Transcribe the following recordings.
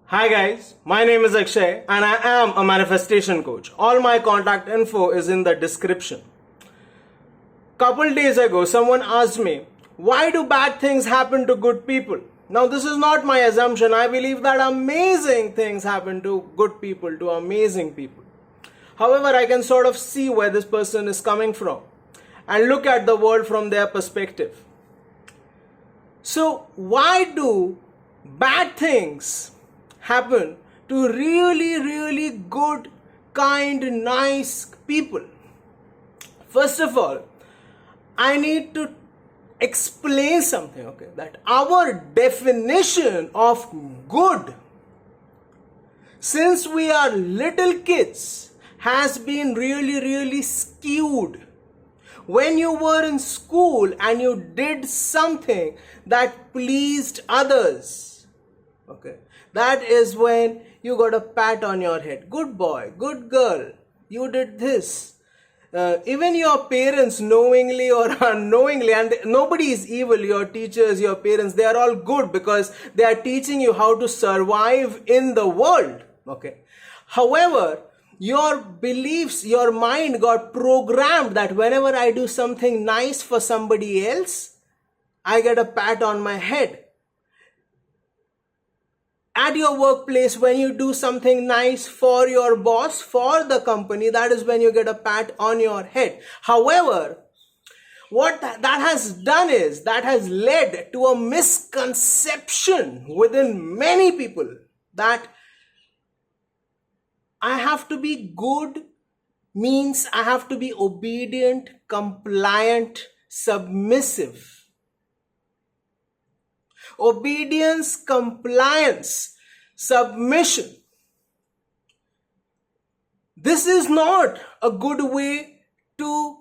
Hi guys, my name is Akshay and I am a manifestation coach. All my contact info is in the description. Couple days ago, someone asked me, why do bad things happen to good people? Now this is not my assumption. I believe that amazing things happen to good people, to amazing people. However, I can sort of see where this person is coming from and look at the world from their perspective. So why do bad things happen to really good, kind, nice people? First of all, I need to explain something, okay? That our definition of good, since we are little kids, has been really skewed. When you were in school and you did something that pleased others, okay, that is when you got a pat on your head. Good boy, good girl, you did this. Even your parents, knowingly or unknowingly, and nobody is evil, your teachers, your parents, they are all good because they are teaching you how to survive in the world. Okay. However, your beliefs, your mind got programmed that whenever I do something nice for somebody else, I get a pat on my head. At your workplace, when you do something nice for your boss, for the company, that is when you get a pat on your head. However, what that has done is, that has led to a misconception within many people that I have to be good means I have to be obedient, compliant, submissive. Obedience, compliance, submission. This is not a good way to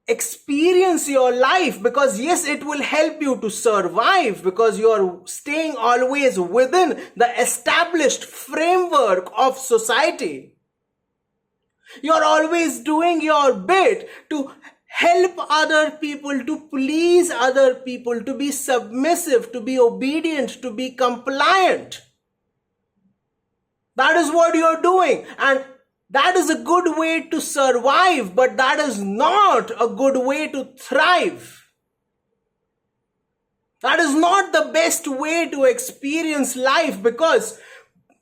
experience your life, because yes, it will help you to survive because you are staying always within the established framework of society. You are always doing your bit to help other people, to please other people, to be submissive, to be obedient, to be compliant. That is what you are doing, and that is a good way to survive, but that is not a good way to thrive. That is not the best way to experience life, because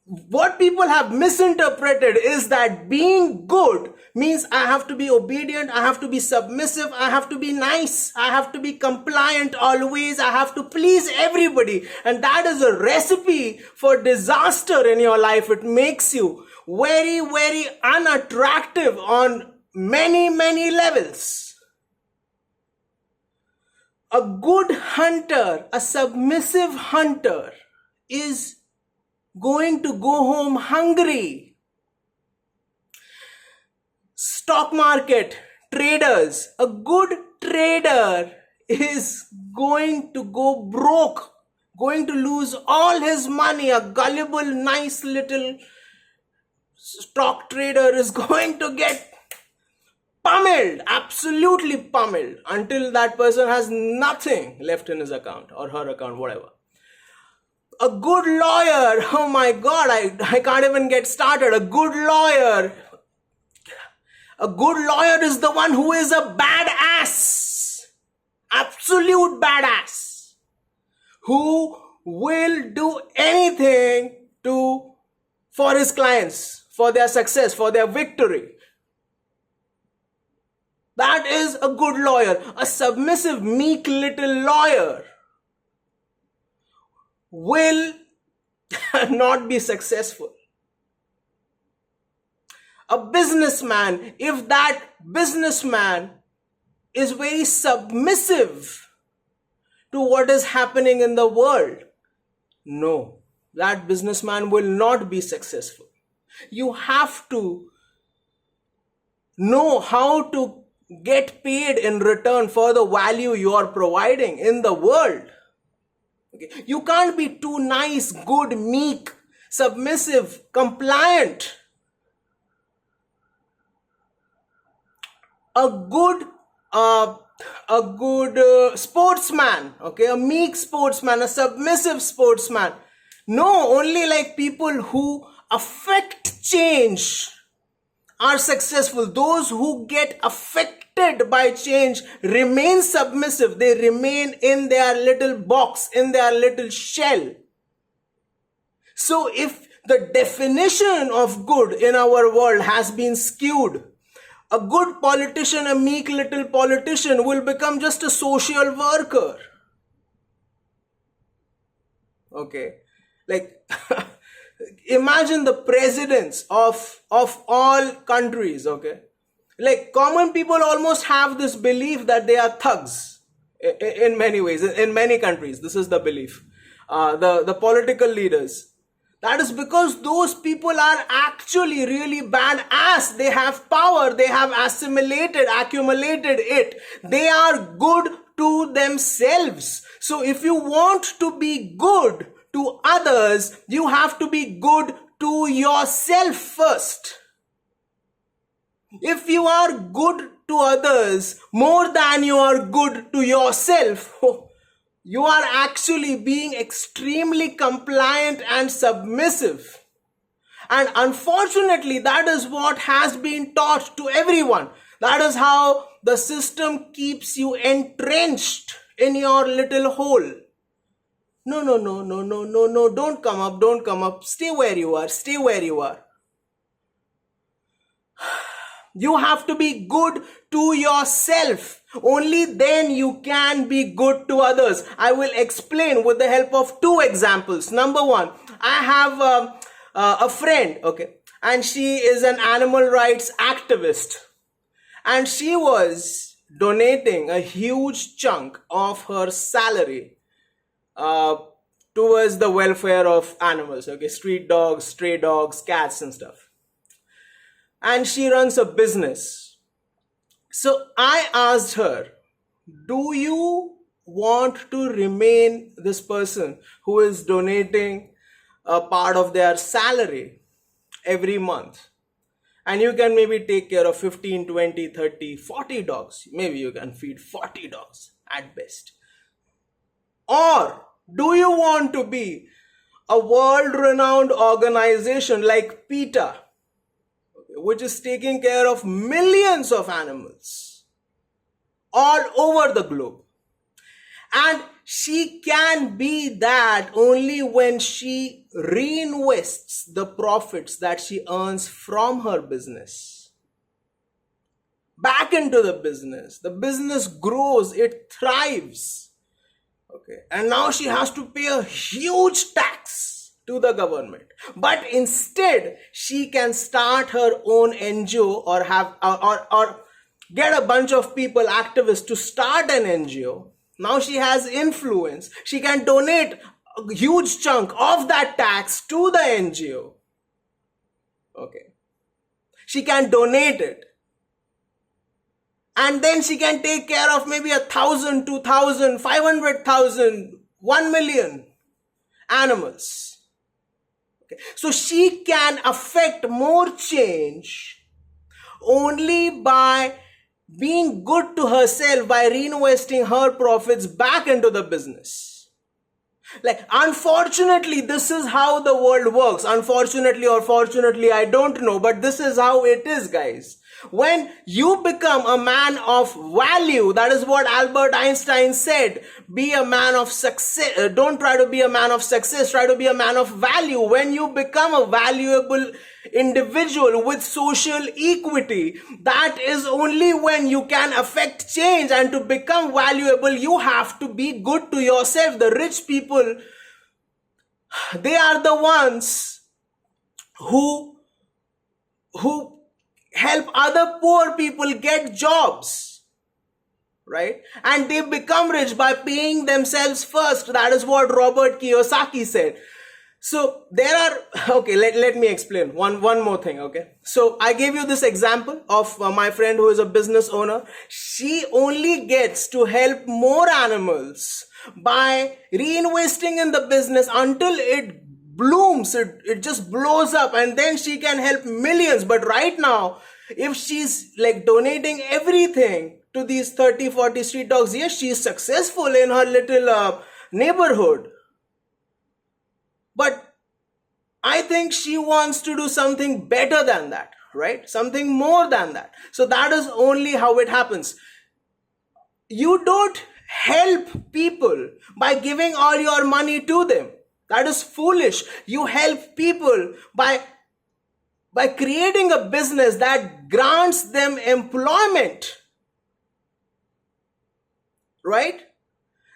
what people have misinterpreted is that being good means I have to be obedient, I have to be submissive, I have to be nice, I have to be compliant always, I have to please everybody. And that is a recipe for disaster in your life. It makes you very unattractive on many levels. A good hunter, a submissive hunter, is going to go home hungry. Stock market traders, a good trader is going to go broke, going to lose all his money. A gullible, nice little stock trader is going to get pummeled, absolutely pummeled, until that person has nothing left in his account or her account, whatever. A good lawyer, oh my God, I can't even get started. A good lawyer is the one who is a badass, absolute badass, who will do anything for his clients, for their success, for their victory. That is a good lawyer. A submissive, meek little lawyer will not be successful. A businessman, if that businessman is very submissive to what is happening in the world, no, that businessman will not be successful. You have to know how to get paid in return for the value you are providing in the world. Okay. You can't be too nice, good, meek, submissive, compliant. A good sportsman, okay, a meek sportsman, a submissive sportsman No, only like people who affect change are successful. Those who get affected by change remain submissive. They remain in their little box, in their little shell. So if the definition of good in our world has been skewed, a good politician, a meek little politician, will become just a social worker. Okay. Like, imagine the presidents of all countries, okay? Like, common people almost have this belief that they are thugs in many ways, in many countries. This is the belief. The political leaders. That is because those people are actually really badass. They have power. They have accumulated it. They are good to themselves. So if you want to be good to others, you have to be good to yourself first. If you are good to others more than you are good to yourself, you are actually being extremely compliant and submissive. And unfortunately, that is what has been taught to everyone. That is how the system keeps you entrenched in your little hole. No, don't come up. Stay where you are. You have to be good to yourself. Only then you can be good to others. I will explain with the help of two examples. Number one, I have a friend, okay, and she is an animal rights activist. And she was donating a huge chunk of her salary towards the welfare of animals, okay, street dogs, stray dogs, cats and stuff. And she runs a business. So I asked her, do you want to remain this person who is donating a part of their salary every month? And you can maybe take care of 15, 20, 30, 40 dogs. Maybe you can feed 40 dogs at best. Or do you want to be a world-renowned organization like PETA, which is taking care of millions of animals all over the globe? And she can be that only when she reinvests the profits that she earns from her business back into the business. The business grows, it thrives. Okay, and now she has to pay a huge tax to the government. But instead, she can start her own NGO or get a bunch of people, activists, to start an NGO. Now she has influence. She can donate a huge chunk of that tax to the NGO. Okay. She can donate it. And then she can take care of maybe 1,000, 2,000, 500,000, 1 million animals. Okay. So she can affect more change only by being good to herself, by reinvesting her profits back into the business. Like, unfortunately, this is how the world works. Unfortunately or fortunately, I don't know, but this is how it is, guys. When you become a man of value, that is what Albert Einstein said, be a man of success. Don't try to be a man of success, try to be a man of value. When you become a valuable individual with social equity, that is only when you can affect change. And to become valuable, you have to be good to yourself. The rich people, they are the ones who help other poor people get jobs, right? And they become rich by paying themselves first. That is what Robert Kiyosaki said. So there are, okay, let me explain one more thing, okay? So I gave you this example of my friend who is a business owner. She only gets to help more animals by reinvesting in the business until it blooms, it just blows up, and then she can help millions. But right now, if she's like donating everything to these 30, 40 street dogs, yes, she's successful in her little neighborhood. But I think she wants to do something better than that, right? Something more than that. So that is only how it happens. You don't help people by giving all your money to them. That is foolish. You help people by creating a business that grants them employment. Right?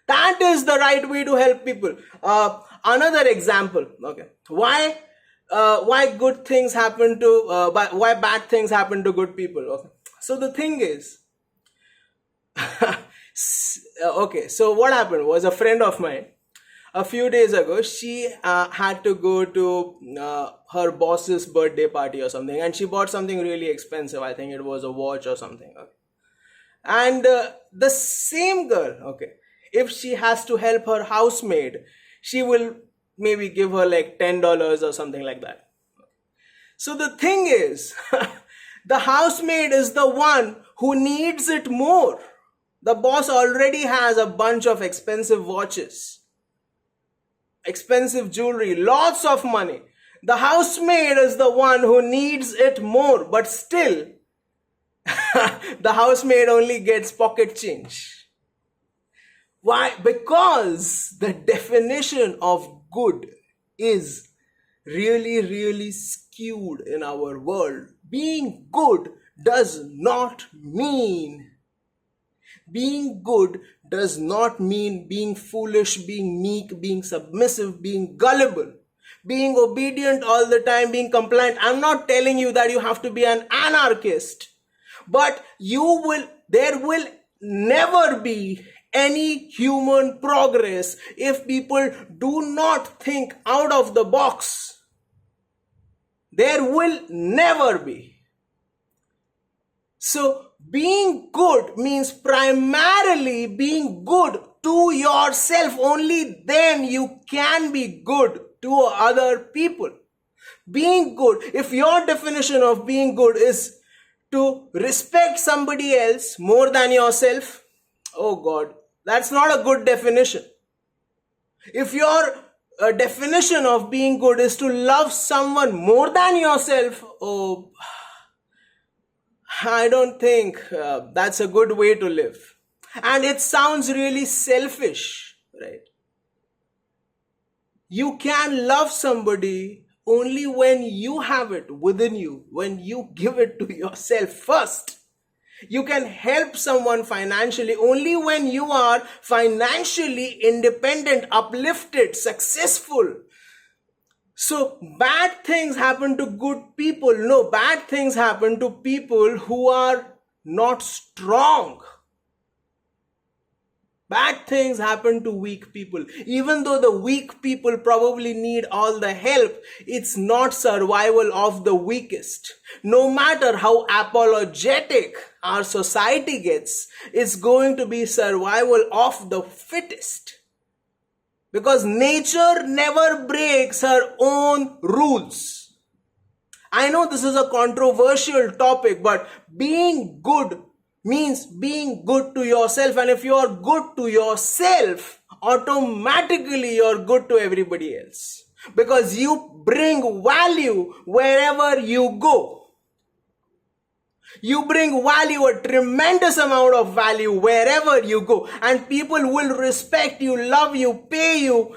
That is the right way to help people. Another example. Okay. Why good things happen to why bad things happen to good people? Okay. So the thing is, okay. So what happened was, a friend of mine, a few days ago, she had to go to her boss's birthday party or something, and she bought something really expensive. I think it was a watch or something. Okay. And the same girl, okay, if she has to help her housemaid, she will maybe give her like $10 or something like that. So the thing is, the housemaid is the one who needs it more. The boss already has a bunch of expensive watches, expensive jewelry, lots of money. The housemaid is the one who needs it more, but still, the housemaid only gets pocket change. Why? Because the definition of good is really, really skewed in our world. Being good does not mean being foolish, being meek, being submissive, being gullible, being obedient all the time, being compliant. I'm not telling you that you have to be an anarchist, but there will never be any human progress if people do not think out of the box. There will never be. So being good means primarily being good to yourself. Only then you can be good to other people. Being good, if your definition of being good is to respect somebody else more than yourself, oh God, that's not a good definition. If your definition of being good is to love someone more than yourself, oh, I don't think that's a good way to live. And it sounds really selfish, right? You can love somebody only when you have it within you, when you give it to yourself first. You can help someone financially only when you are financially independent, uplifted, successful. So bad things happen to good people. No, bad things happen to people who are not strong. Bad things happen to weak people. Even though the weak people probably need all the help, it's not survival of the weakest. No matter how apologetic our society gets, it's going to be survival of the fittest. Because nature never breaks her own rules. I know this is a controversial topic, but being good means being good to yourself. And if you are good to yourself, automatically you're good to everybody else. Because you bring value wherever you go. You bring value, a tremendous amount of value wherever you go. And people will respect you, love you, pay you,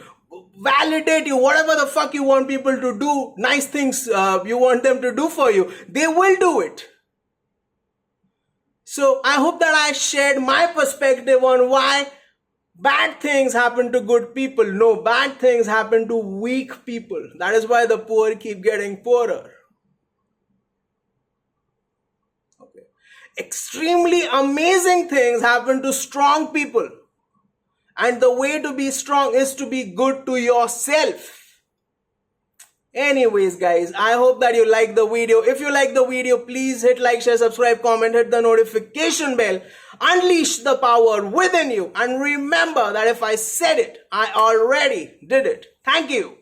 validate you, whatever the fuck you want people to do, nice things you want them to do for you, they will do it. So I hope that I shared my perspective on why bad things happen to good people. No, bad things happen to weak people. That is why the poor keep getting poorer. Okay. Extremely amazing things happen to strong people. And the way to be strong is to be good to yourself. Anyways, guys, I hope that you like the video. If you like the video, please hit like, share, subscribe, comment, hit the notification bell. Unleash the power within you. And remember that if I said it, I already did it. Thank you.